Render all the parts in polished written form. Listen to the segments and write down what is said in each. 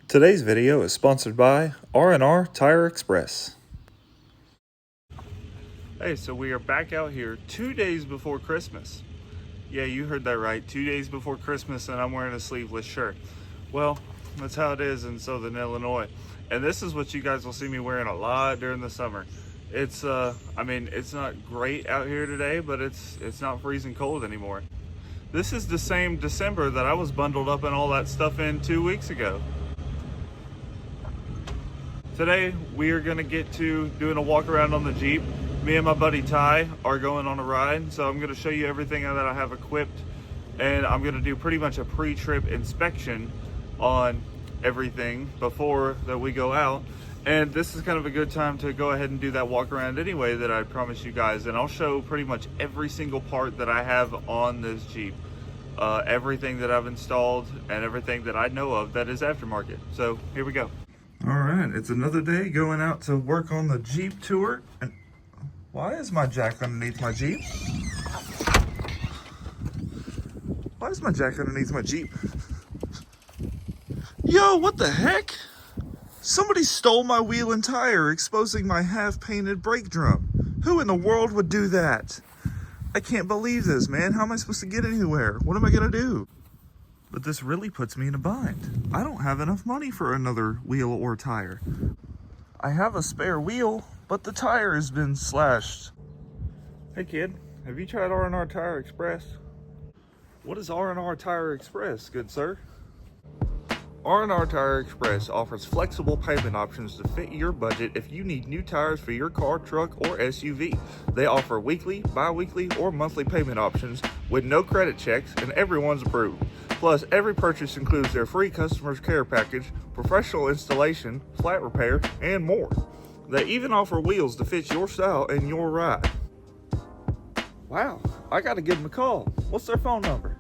Today's video is sponsored by R&R Tire Express. Hey, so we are back out here 2 days before Christmas. Yeah, you heard that right, 2 days before Christmas, and I'm wearing a sleeveless shirt. Well, that's how it is in Southern Illinois. And this is what you guys will see me wearing a lot during the summer. It's it's not great out here today, but it's not freezing cold anymore. This is the same December that I was bundled up and all that stuff in 2 weeks ago. Today, we are gonna get to doing a walk around on the Jeep. Me and my buddy Ty are going on a ride, so I'm gonna show you everything that I have equipped, and I'm gonna do pretty much a pre-trip inspection on everything before that we go out. And this is kind of a good time to go ahead and do that walk around anyway that I promised you guys, and I'll show pretty much every single part that I have on this Jeep. Everything that I've installed and everything that I know of that is aftermarket. So here we go. All right, it's another day going out to work on the Jeep tour. And why is my jack underneath my Jeep? Why is my jack underneath my Jeep? Yo, what the heck? Somebody stole my wheel and tire, exposing my half-painted brake drum. Who in the world would do that? I can't believe this, man. How am I supposed to get anywhere? What am I gonna do? But this really puts me in a bind. I don't have enough money for another wheel or tire. I have a spare wheel, but the tire has been slashed. Hey kid, have you tried R&R Tire Express? What is R&R Tire Express, good sir? R&R Tire Express offers flexible payment options to fit your budget if you need new tires for your car, truck, or SUV. They offer weekly, bi-weekly, or monthly payment options with no credit checks, and everyone's approved. Plus, every purchase includes their free customer's care package, professional installation, flat repair, and more. They even offer wheels to fit your style and your ride. Wow, I gotta give them a call. What's their phone number?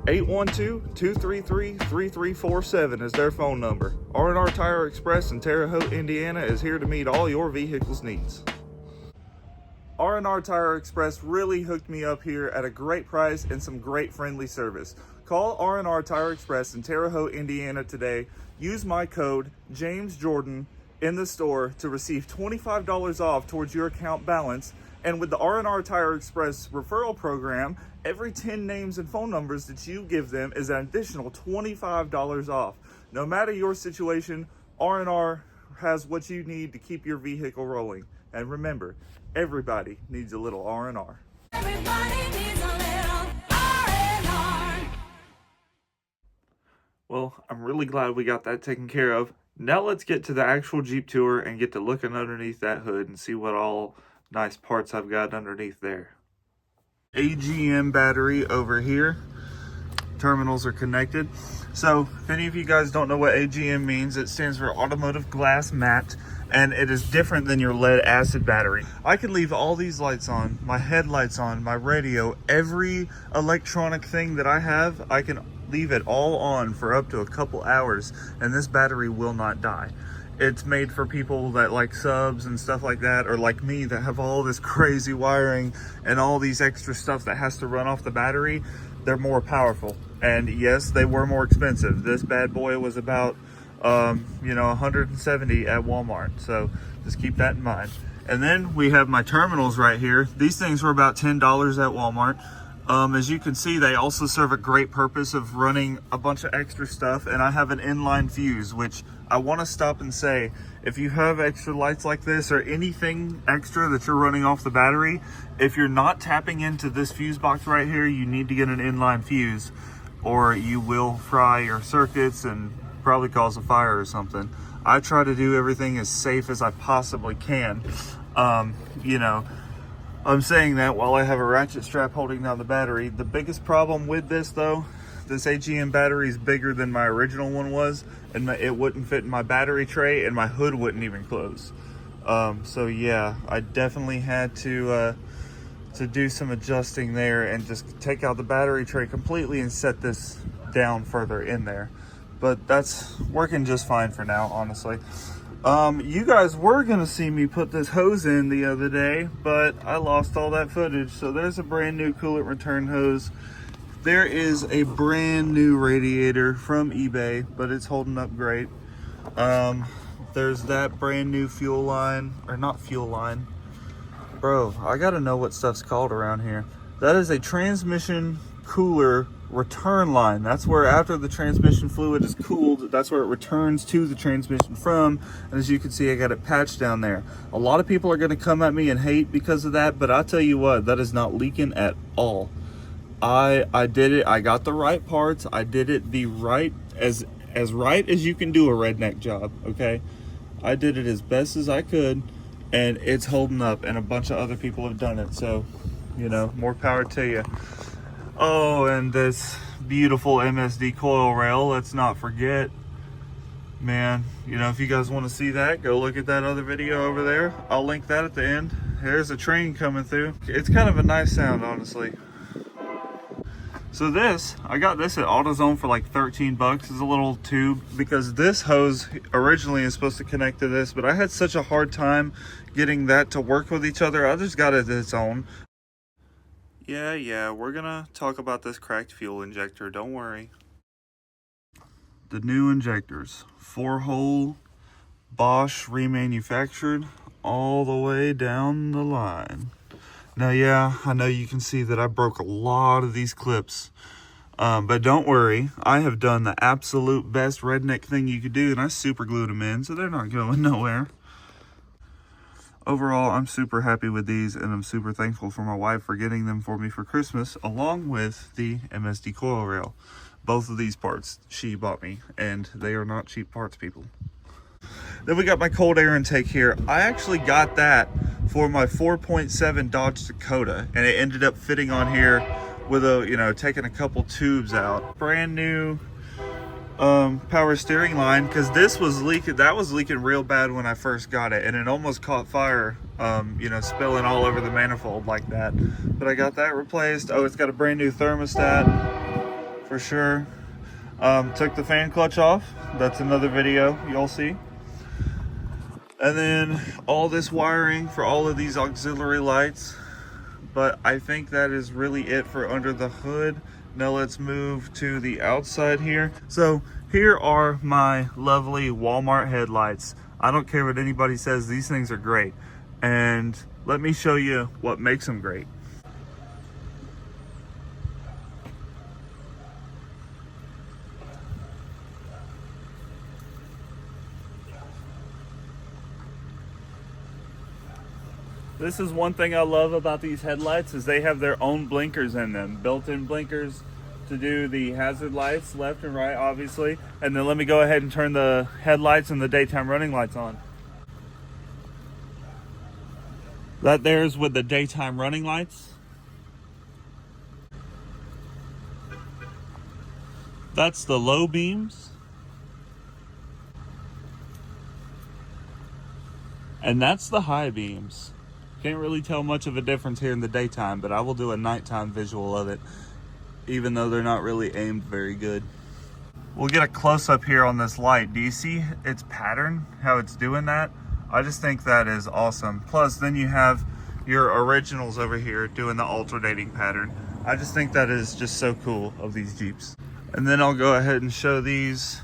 812-233-3347 is their phone number. R&R Tire Express in Terre Haute, Indiana is here to meet all your vehicle's needs. R&R Tire Express really hooked me up here at a great price and some great friendly service. Call R&R Tire Express in Terre Haute, Indiana today. Use my code JamesJordan in the store to receive $25 off towards your account balance. And with the R&R Tire Express referral program, every 10 names and phone numbers that you give them is an additional $25 off. No matter your situation, R&R has what you need to keep your vehicle rolling. And remember, everybody needs a little R&R. Everybody needs a little R&R. Well, I'm really glad we got that taken care of. Now let's get to the actual Jeep tour and get to looking underneath that hood and see what all nice parts I've got underneath there. AGM battery over here. Terminals are connected. So if any of you guys don't know what AGM means, it stands for automotive glass matte, and it is different than your lead acid battery. I can leave all these lights on, my headlights on, my radio, every electronic thing that I have, I can leave it all on for up to a couple hours, and this battery will not die. It's made for people that like subs and stuff like that, or like me that have all this crazy wiring and all these extra stuff that has to run off the battery. They're more powerful, and yes, they were more expensive. This bad boy was about $170 at Walmart, so just keep that in mind. And then we have my terminals right here. These things were about $10 at Walmart. As you can see, they also serve a great purpose of running a bunch of extra stuff, and I have an inline fuse, which I want to stop and say, if you have extra lights like this or anything extra that you're running off the battery, if you're not tapping into this fuse box right here, you need to get an inline fuse, or you will fry your circuits and probably cause a fire or something. I try to do everything as safe as I possibly can. I'm saying that while I have a ratchet strap holding down the battery. The biggest problem with this though, this AGM battery is bigger than my original one was, and it wouldn't fit in my battery tray, and my hood wouldn't even close. So yeah, I definitely had to do some adjusting there and just take out the battery tray completely and set this down further in there. But that's working just fine for now, honestly. You guys were gonna see me put this hose in the other day, but I lost all that footage. So there's a brand new coolant return hose. There is a brand new radiator from eBay, but it's holding up great. There's that brand new fuel line, or not fuel line. Bro, I gotta know what stuff's called around here. That is a transmission cooler return line. That's where after the transmission fluid is cooled, that's where it returns to the transmission from. And as you can see, I got it patched down there. A lot of people are gonna come at me and hate because of that, but I'll tell you what, that is not leaking at all. I did it, I got the right parts, I did it the right, as right as you can do a redneck job, okay? I did it as best as I could, and it's holding up, and a bunch of other people have done it, so, you know, more power to you. Oh, and this beautiful MSD coil rail, let's not forget. Man, you know, if you guys want to see that, go look at that other video over there. I'll link that at the end. There's a train coming through. It's kind of a nice sound, honestly. So this, I got this at AutoZone for like 13 bucks. It's a little tube because this hose originally is supposed to connect to this, but I had such a hard time getting that to work with each other. I just got it its own. Yeah, we're gonna talk about this cracked fuel injector, don't worry. The new injectors, 4-hole, Bosch remanufactured all the way down the line. Now, yeah, I know you can see that I broke a lot of these clips, but don't worry, I have done the absolute best redneck thing you could do, and I super glued them in, so they're not going nowhere. Overall, I'm super happy with these, and I'm super thankful for my wife for getting them for me for Christmas, along with the MSD coil rail. Both of these parts she bought me, and they are not cheap parts, people. Then we got my cold air intake here. I actually got that for my 4.7 Dodge Dakota, and it ended up fitting on here with a, you know, taking a couple tubes out. Brand new power steering line, because this was leaking, that was leaking real bad when I first got it, and it almost caught fire, you know, spilling all over the manifold like that. But I got that replaced. Oh, it's got a brand new thermostat for sure. Took the fan clutch off. That's another video you'll see. And then all this wiring for all of these auxiliary lights. But I think that is really it for under the hood. Now let's move to the outside here. So here are my lovely Walmart headlights. I don't care what anybody says, these things are great. And let me show you what makes them great. This is one thing I love about these headlights, is they have their own blinkers in them, built-in blinkers to do the hazard lights left and right, obviously. And then let me go ahead and turn the headlights and the daytime running lights on. That there's with the daytime running lights. That's the low beams. And that's the high beams. Can't really tell much of a difference here in the daytime, but I will do a nighttime visual of it, even though they're not really aimed very good. We'll get a close-up here on this light. Do you see its pattern, how it's doing that? I just think that is awesome. Plus, then you have your originals over here doing the alternating pattern. I just think that is just so cool of these Jeeps. And then I'll go ahead and show these.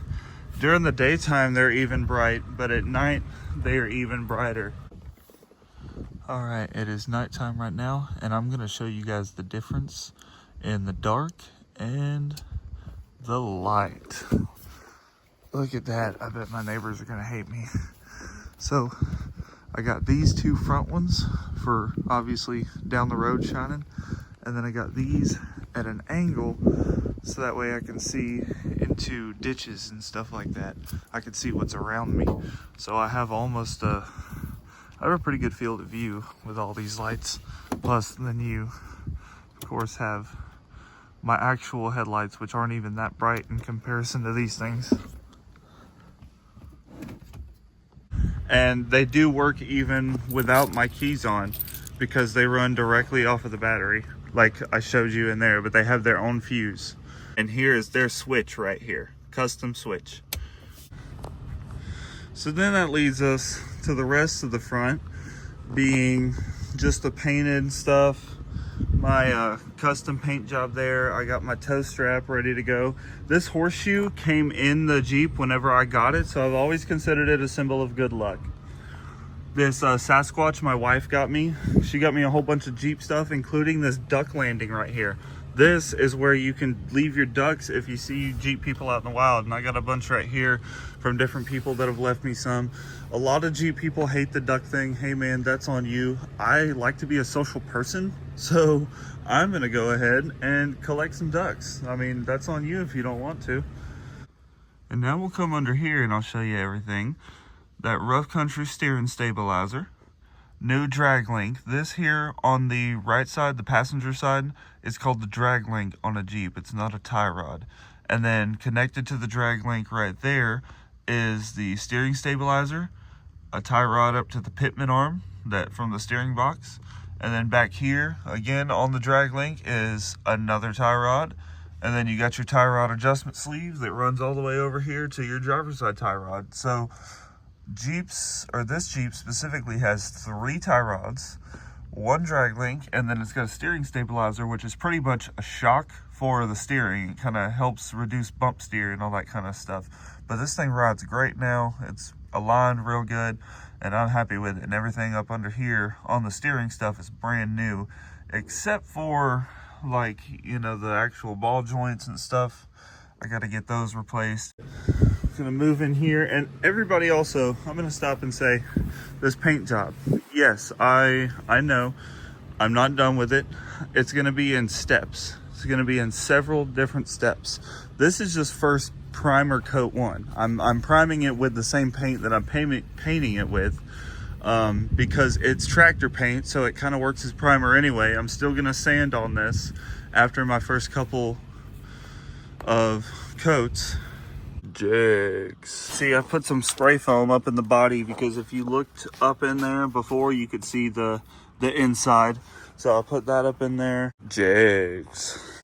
During the daytime, they're even bright, but at night, they are even brighter. All right, it is nighttime right now, and I'm gonna show you guys the difference in the dark and the light. Look at that. I bet my neighbors are gonna hate me. So I got these two front ones for obviously down the road shining, and then I got these at an angle so that way I can see into ditches and stuff like that. I can see what's around me. So I have almost I have a pretty good field of view with all these lights. Plus, then you, of course, have my actual headlights, which aren't even that bright in comparison to these things. And they do work even without my keys on, because they run directly off of the battery, like I showed you in there, but they have their own fuse. And here is their switch right here, custom switch. So then that leads us to the rest of the front being just the painted stuff, my custom paint job there. I got my toe strap ready to go. This horseshoe came in the Jeep whenever I got it, so I've always considered it a symbol of good luck. This Sasquatch my wife got me. She got me a whole bunch of Jeep stuff, including this duck landing right here. This is where you can leave your ducks if you see Jeep people out in the wild. And I got a bunch right here from different people that have left me some. A lot of Jeep people hate the duck thing. Hey man, that's on you. I like to be a social person, so I'm gonna go ahead and collect some ducks. I mean, that's on you if you don't want to. And now we'll come under here and I'll show you everything. That rough country steering stabilizer, new drag link. This here on the right side, the passenger side, is called the drag link on a Jeep. It's not a tie rod. And then connected to the drag link right there is the steering stabilizer, a tie rod up to the pitman arm that from the steering box. And then back here, again on the drag link, is another tie rod. And then you got your tie rod adjustment sleeve that runs all the way over here to your driver's side tie rod. So Jeeps, or this Jeep specifically, has 3 tie rods, 1 drag link, and then it's got a steering stabilizer, which is pretty much a shock for the steering. It kind of helps reduce bump steer and all that kind of stuff. But this thing rides great now. It's aligned real good, and I'm happy with it. And everything up under here on the steering stuff is brand new, except for, like, you know, the actual ball joints and stuff. I got to get those replaced. Gonna move in here, and everybody also, I'm gonna stop and say, this paint job, yes, I know I'm not done with it. It's gonna be in steps. It's gonna be in several different steps. This is just first primer coat 1. I'm priming it with the same paint that I'm painting it with, because it's tractor paint, so it kind of works as primer anyway. I'm still gonna sand on this after my first couple of coats. Jigs. See, I put some spray foam up in the body because if you looked up in there before, you could see the inside. So I'll put that up in there. Jigs.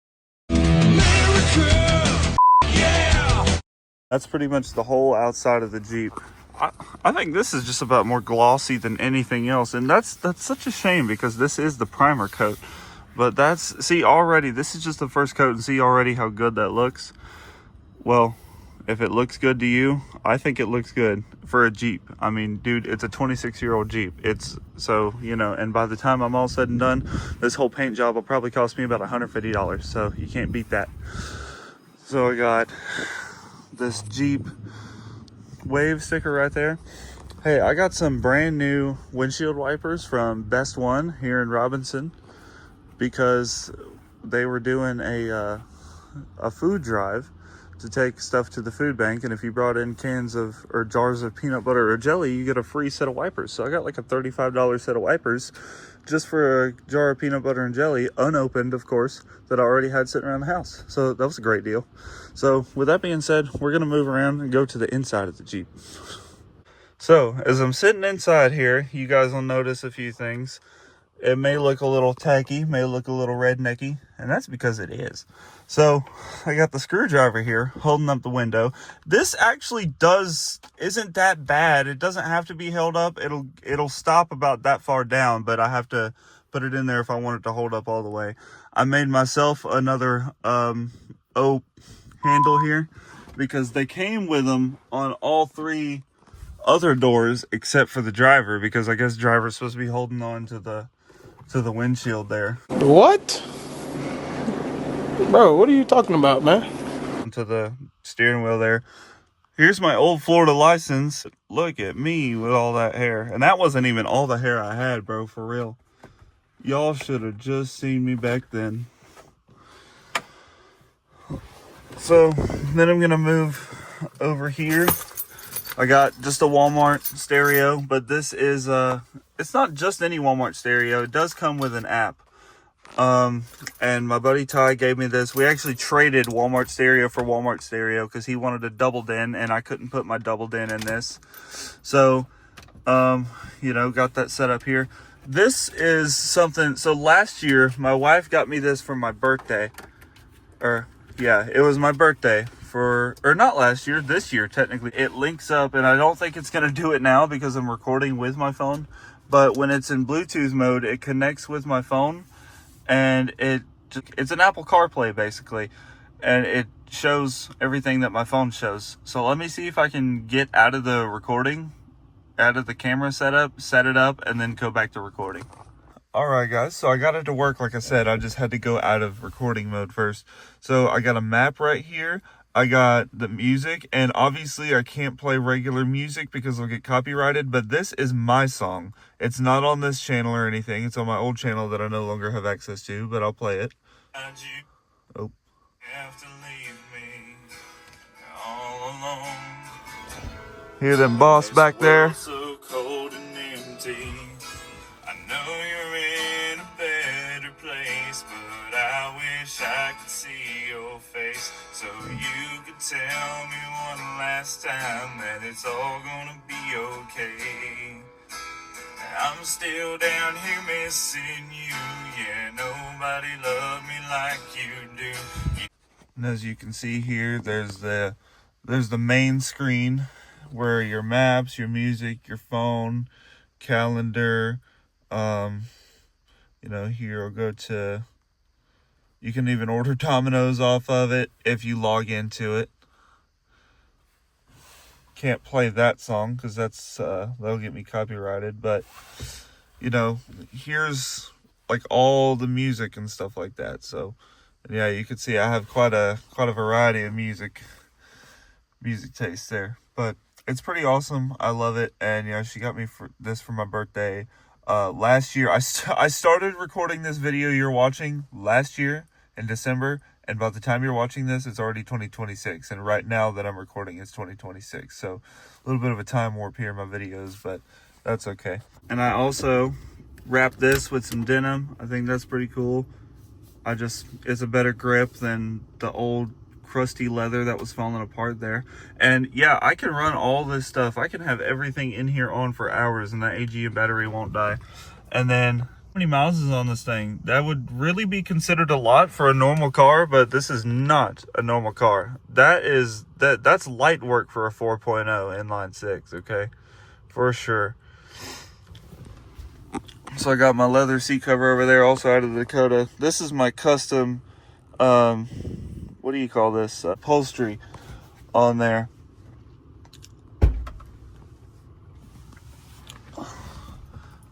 America, yeah! That's pretty much the whole outside of the Jeep. I think this is just about more glossy than anything else, and that's such a shame because this is the primer coat. But that's, see, already this is just the first coat, and see already how good that looks. Well, if it looks good to you, I think it looks good for a Jeep. I mean, dude, it's a 26-year-old Jeep. It's, so, you know, and by the time I'm all said and done, this whole paint job will probably cost me about $150. So you can't beat that. So I got this Jeep wave sticker right there. Hey, I got some brand new windshield wipers from Best One here in Robinson because they were doing a food drive to take stuff to the food bank, and if you brought in cans of or jars of peanut butter or jelly, you get a free set of wipers. So I got like a $35 set of wipers just for a jar of peanut butter and jelly, unopened of course, that I already had sitting around the house. So that was a great deal. So with that being said, we're gonna move around and go to the inside of the Jeep. So as I'm sitting inside here, you guys will notice a few things. It may look a little tacky, may look a little rednecky, and that's because it is. So I got the screwdriver here holding up the window. This actually isn't that bad. It doesn't have to be held up. It'll stop about that far down, but I have to put it in there if I want it to hold up all the way. I made myself another O handle here because they came with them on all 3 other doors except for the driver, because I guess driver's supposed to be holding on to the windshield there. What? Bro, what are you talking about, man? To the steering wheel there. Here's my old Florida license. Look at me with all that hair. And that wasn't even all the hair I had, bro, for real. Y'all should have just seen me back then. So then I'm gonna move over here. I got just a Walmart stereo, but this is it's not just any Walmart stereo. It does come with an app. And my buddy Ty gave me this. We actually traded Walmart stereo for Walmart stereo because he wanted a double din and I couldn't put my double din in this. So, you know, got that set up here. This is something, so last year my wife got me this for my birthday. Yeah, it was my birthday or not last year, this year technically. It links up, and I don't think it's gonna do it now because I'm recording with my phone, but when it's in Bluetooth mode, it connects with my phone. and it's an Apple CarPlay basically, and it shows everything that my phone shows. So let me see if I can get out of the recording, out of the camera setup, set it up, and then go back to recording. Alright guys, so I got it to work. Like I said, I just had to go out of recording mode first. So I got a map right here, I got the music, and obviously I can't play regular music because I'll get copyrighted, but this is my song. It's not on this channel or anything, it's on my old channel that I no longer have access to, but I'll play it. Oh. Have to leave me all alone. Hear them boss back there? So cold and empty. I know you're in a better place, but I wish I could see your face, so you could tell me one last time that it's all gonna be okay. I'm still down here missing you, yeah, nobody loved me like you do. And as you can see here, there's the main screen where your maps, your music, your phone, calendar, you know, here I'll go to, you can even order Domino's off of it if you log into it. Can't play that song because that's that'll get me copyrighted, but you know, here's like all the music and stuff like that. So yeah, you can see I have quite a variety of music taste there, but it's pretty awesome. I love it. And you know, she got me for my birthday last year. I started recording this video you're watching last year in December, and by the time you're watching this, it's already 2026, and right now that I'm recording, it's 2026, so a little bit of a time warp here in my videos, but that's okay. And I also wrapped this with some denim. I think that's pretty cool. It's a better grip than the old crusty leather that was falling apart there. And yeah, I can run all this stuff. I can have everything in here on for hours and that AGM battery won't die. And then, how many miles is on this thing? That would really be considered a lot for a normal car, but this is not a normal car. That's light work for a 4.0 inline six, okay? For sure. So I got my leather seat cover over there, also out of Dakota. This is my custom, what do you call this? Upholstery on there.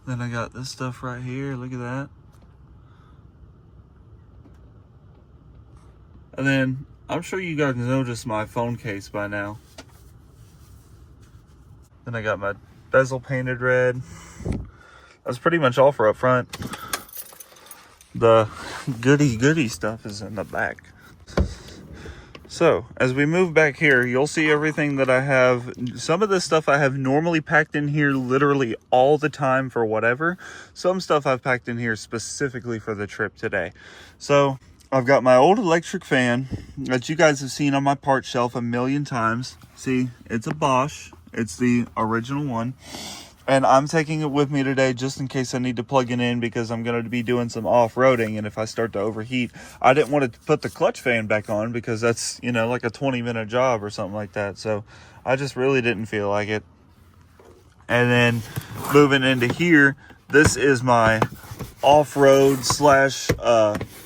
Then I got this stuff right here, look at that. And then, I'm sure you guys noticed my phone case by now. Then I got my bezel painted red. That's pretty much all for up front. The goody stuff is in the back. So, as we move back here, you'll see everything that I have. Some of this stuff I have normally packed in here literally all the time for whatever. Some stuff I've packed in here specifically for the trip today. So, I've got my old electric fan that you guys have seen on my parts shelf a million times. See, it's a Bosch. It's the original one. And I'm taking it with me today just in case I need to plug it in because I'm going to be doing some off-roading. And if I start to overheat, I didn't want to put the clutch fan back on because that's, you know, like a 20-minute job or something like that. So I just really didn't feel like it. And then moving into here, this is my off-road slash,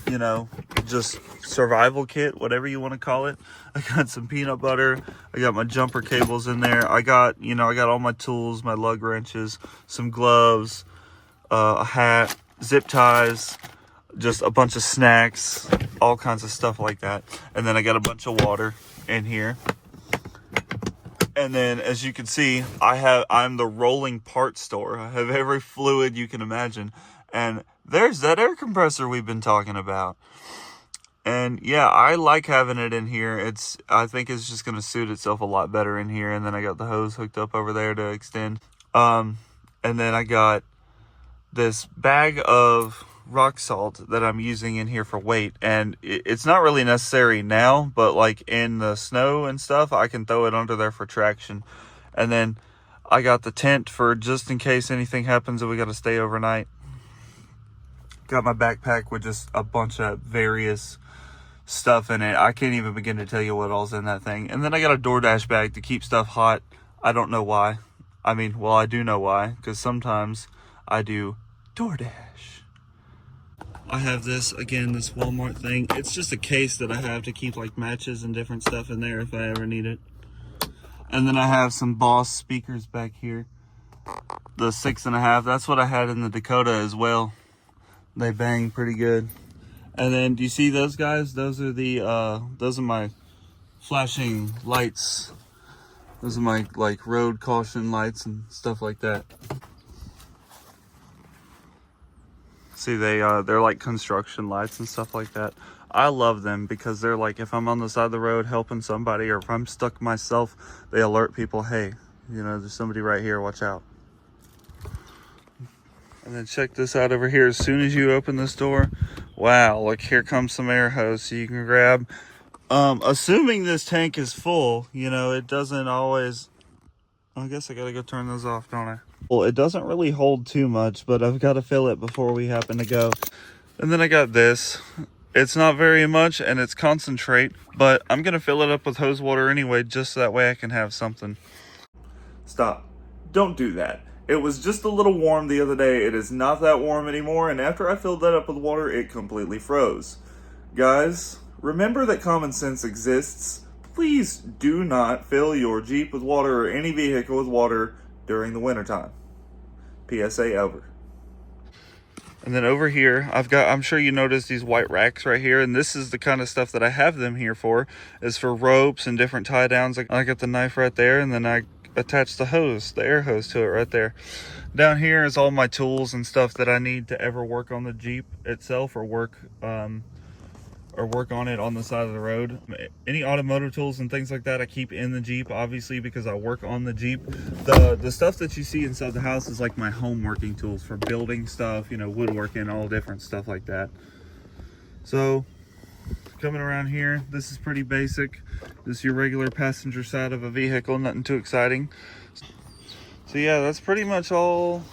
you know, just survival kit, whatever you want to call it. I got some peanut butter. I got my jumper cables in there. I got all my tools, my lug wrenches, some gloves, a hat, zip ties, just a bunch of snacks, all kinds of stuff like that. And then I got a bunch of water in here. And then, as you can see, I'm the rolling part store. I have every fluid you can imagine. And there's that air compressor we've been talking about. And yeah, I like having it in here. I think it's just going to suit itself a lot better in here. And then I got the hose hooked up over there to extend. And then I got this bag of rock salt that I'm using in here for weight. And it's not really necessary now, but like in the snow and stuff, I can throw it under there for traction. And then I got the tent for just in case anything happens and we got to stay overnight. Got my backpack with just a bunch of various stuff in it. I can't even begin to tell you what all's in that thing. And then I got a DoorDash bag to keep stuff hot. I don't know why. I mean, well, I do know why, because sometimes I do DoorDash. I have this, again, this Walmart thing. It's just a case that I have to keep like matches and different stuff in there if I ever need it. And then I have some Boss speakers back here. The 6.5, that's what I had in the Dakota as well. They bang pretty good. And then, do you see those guys? Those are my flashing lights. Those are my like road caution lights and stuff like that. See, they're like construction lights and stuff like that. I love them because they're like, if I'm on the side of the road helping somebody, or if I'm stuck myself, they alert people, hey, you know, there's somebody right here, watch out. And then check this out over here. As soon as you open this door, wow, look, here comes some air hose so you can grab. Assuming this tank is full, you know, it doesn't always, I guess I gotta go turn those off, don't I? Well, it doesn't really hold too much, but I've got to fill it before we happen to go. And then I got this. It's not very much, and it's concentrate, but I'm gonna fill it up with hose water anyway, just so that way I can have something. Stop. Don't do that. It was just a little warm the other day. It is not that warm anymore, and after I filled that up with water, it completely froze. Guys, remember that common sense exists. Please do not fill your Jeep with water or any vehicle with water during the wintertime. PSA over. And then over here, I'm sure you noticed these white racks right here, and this is the kind of stuff that I have them here for, is for ropes and different tie downs. I got the knife right there, and then I attach the hose, the air hose to it right there. Down here is all my tools and stuff that I need to ever work on the Jeep itself, or work on it on the side of the road. Any automotive tools and things like that I keep in the Jeep, obviously, because I work on the Jeep. The stuff that you see inside the house is like my home working tools for building stuff, you know, woodworking, all different stuff like that. So coming around here, this is pretty basic. This is your regular passenger side of a vehicle, nothing too exciting. So yeah, that's pretty much all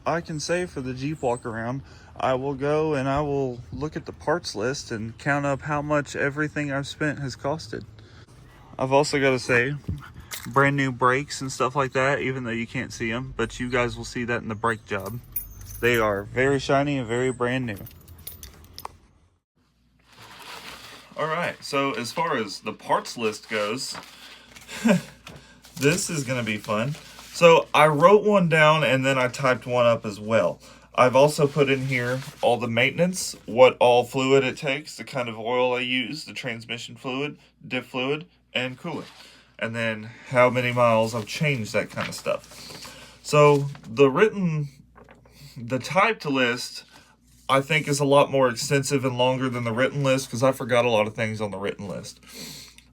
I can say for the Jeep walk around. I will go and I will look at the parts list and count up how much everything I've spent has costed. I've also got to say, brand new brakes and stuff like that, even though you can't see them, but you guys will see that in the brake job. They are very shiny and very brand new. All right, so as far as the parts list goes, this is going to be fun. So I wrote one down and then I typed one up as well. I've also put in here all the maintenance, what all fluid it takes, the kind of oil I use, the transmission fluid, diff fluid, and coolant. And then how many miles I've changed, that kind of stuff. So the typed list, I think, is a lot more extensive and longer than the written list, because I forgot a lot of things on the written list.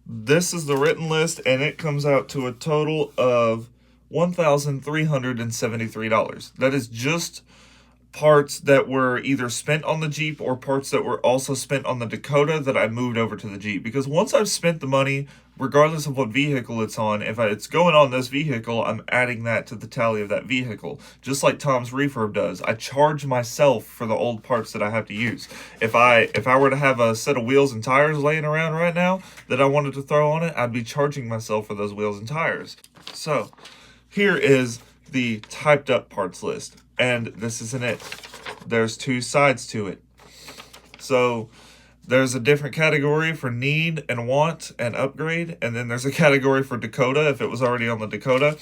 This is the written list, and it comes out to a total of $1,373. That is just parts that were either spent on the Jeep or parts that were also spent on the Dakota that I moved over to the Jeep. Because once I've spent the money, regardless of what vehicle it's on, if it's going on this vehicle, I'm adding that to the tally of that vehicle. Just like Tom's Refurb does. I charge myself for the old parts that I have to use. If I were to have a set of wheels and tires laying around right now that I wanted to throw on it, I'd be charging myself for those wheels and tires. So here is the typed up parts list. And this isn't it. There's two sides to it. So there's a different category for need and want and upgrade. And then there's a category for Dakota if it was already on the Dakota.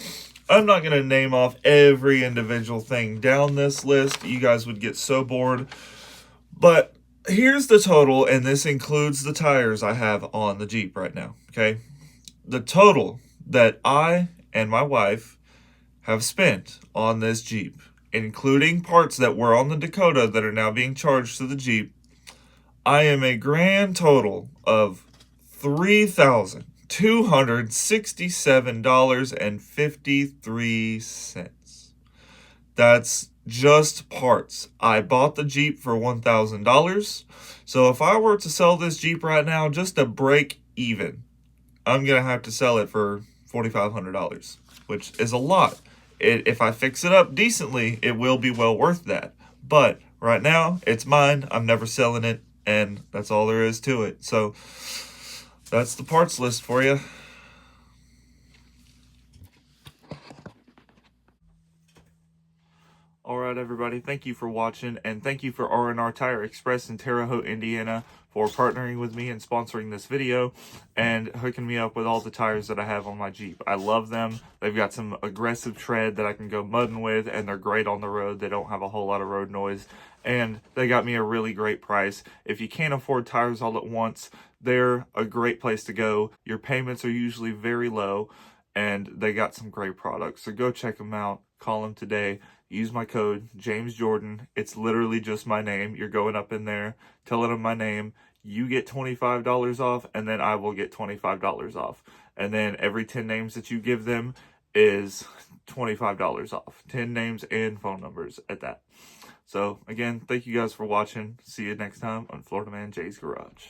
I'm not going to name off every individual thing down this list. You guys would get so bored. But here's the total, and this includes the tires I have on the Jeep right now. Okay? The total that I and my wife have spent on this Jeep, including parts that were on the Dakota that are now being charged to the Jeep, I am a grand total of $3,267.53. That's just parts. I bought the Jeep for $1,000. So if I were to sell this Jeep right now just to break even, I'm going to have to sell it for $4,500, which is a lot. If I fix it up decently, it will be well worth that. But right now, it's mine. I'm never selling it, and that's all there is to it. So that's the parts list for you. All right, everybody. Thank you for watching, and thank you for R&R Tire Express in Terre Haute, Indiana, for partnering with me and sponsoring this video and hooking me up with all the tires that I have on my Jeep. I love them. They've got some aggressive tread that I can go mudding with, and they're great on the road. They don't have a whole lot of road noise, and they got me a really great price. If you can't afford tires all at once, they're a great place to go. Your payments are usually very low, and they got some great products. So go check them out. Call them today. Use my code, James Jordan. It's literally just my name. You're going up in there, telling them my name. You get $25 off, and then I will get $25 off. And then every 10 names that you give them is $25 off. 10 names and phone numbers at that. So, again, thank you guys for watching. See you next time on Florida Man Jay's Garage.